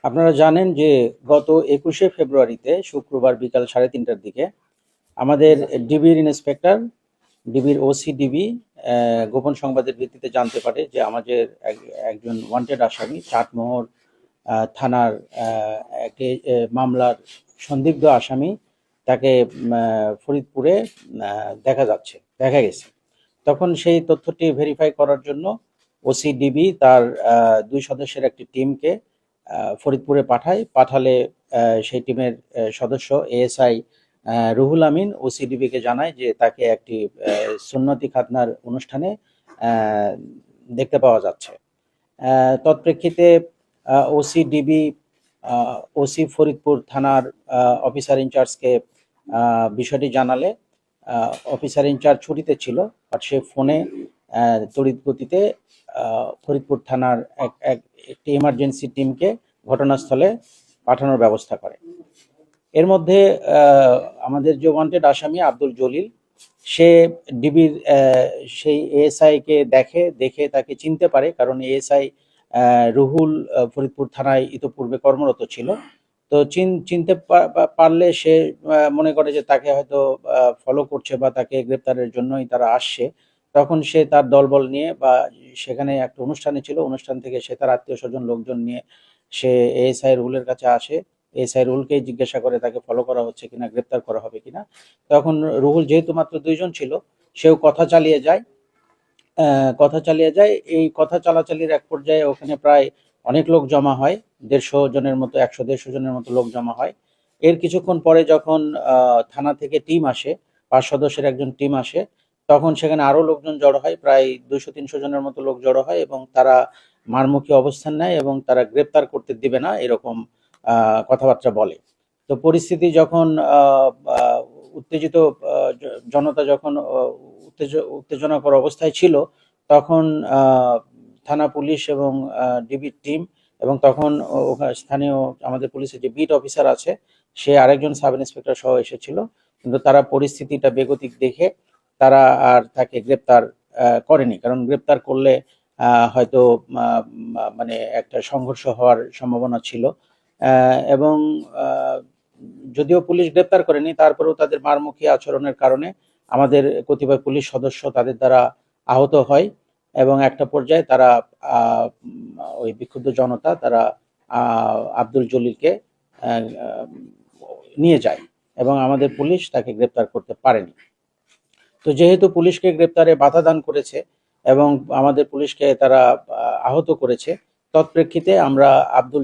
আপনারা জানেন যে গত 21শে ফেব্রুয়ারিতে শুক্রবার বিকাল 3:30টার দিকে আমাদের ডিবির ইন্সপেক্টর, ডিবির ওসি ডিবি গোপন সংবাদের ভিত্তিতে জানতে পারে যে আমাদের একজন ওয়ান্টেড আসামি চাটমোহর থানার একটি মামলার সন্দিগ্ধ আসামি তাকে ফরিদপুরে দেখা গেছে। তখন সেই তথ্যটি ভেরিফাই করার জন্য ওসি ডিবি তার 2 সদস্যের একটি টিমকে ফরিদপুরে পাঠালে সেই টিমের সদস্য এএসআই রুহুল আমিন ওসিডিবিকে জানায় যে তাকে একটি সুন্নতি খাতনার অনুষ্ঠানে দেখতে পাওয়া যাচ্ছে। তৎপ্রেক্ষিতে ওসিডিবি ওসি ফরিদপুর থানার অফিসার ইনচার্জকে বিষয়টি জানালে অফিসার ইনচার্জ ছুটিতে ছিল, বাট সে ফোনে তড়িৎ গতিতে ফরিদপুর থানার একটি ইমার্জেন্সি টিমকে ঘটনাস্থলে পাঠানোর ব্যবস্থা করে। এর মধ্যে আমাদের যে ওয়ান্টেড আসামি আব্দুল জলিল, সে ডিবির সেই এএসআই কে দেখে তাকে চিনতে পারে, কারণ এএসআই রুহুল ফরিদপুর থানায় ইতোপূর্বে কর্মরত ছিল। তো চিনতে পারলে সে মনে করে যে তাকে হয়তো ফলো করছে বা তাকে গ্রেপ্তারের জন্যই তারা আসছে। তখন সে তার দলবল নিয়ে বা সেখানে একটা অনুষ্ঠানে ছিল, অনুষ্ঠান থেকে সে তার আত্মীয় স্বজন লোকজন নিয়ে সে এএসআই রুহুলের কাছে আসে। এসআই রুহুলকে জিজ্ঞাসা করে তাকে ফলো করা হচ্ছে কিনা, গ্রেপ্তার করা হবে কিনা। তখন রুহুল যেহেতু মাত্র 2 জন ছিল, সেও কথা চালিয়ে যায়। এই কথা চালাচালির এক পর্যায়ে ওখানে প্রায় অনেক লোক জমা হয়, 150 জনের মতো, 100-150 জনের মতো লোক জমা হয়। এর কিছুক্ষণ পরে যখন থানা থেকে টিম আসে, 5 সদস্যের একজন টিম আসে, তখন সেখানে আরো লোকজন জড়ো হয়, প্রায় 200-300 জনের মতো লোক জড়ো হয় এবং তারা মারমুখী অবস্থান নেয় এবং তারা গ্রেপ্তার করতে দিবে না এরকম কথাবার্তা বলে। তো পরিস্থিতি যখন উত্তেজিত, জনতা যখন উত্তেজনাকর অবস্থায় ছিল, তখন থানা পুলিশ এবং ডিবির টিম এবং তখন স্থানীয় আমাদের পুলিশের যে বিট অফিসার আছে, সে আরেকজন সাব ইন্সপেক্টর সহ এসেছিল। কিন্তু তারা পরিস্থিতিটা বেগতিক দেখে তারা আর তাকে গ্রেপ্তার করেনি, কারণ গ্রেপ্তার করলে হয়তো মানে একটা সংঘর্ষ হওয়ার সম্ভাবনা ছিল। এবং যদিও পুলিশ গ্রেপ্তার করেনি, তারপরেও তাদের মারমুখী আচরণের কারণে আমাদের কতিপয় পুলিশ সদস্য তাদের দ্বারা আহত হয় এবং একটা পর্যায়ে তারা ওই বিক্ষুব্ধ জনতা তারা আব্দুল জলিলকে নিয়ে যায় এবং আমাদের পুলিশ তাকে গ্রেপ্তার করতে পারেনি। তো যেহেতু পুলিশকে গ্রেপ্তারে বাধা দান করেছে এবং আমাদের পুলিশকে তারা আহত করেছে, তৎপ্রেক্ষিতে আমরা আব্দুল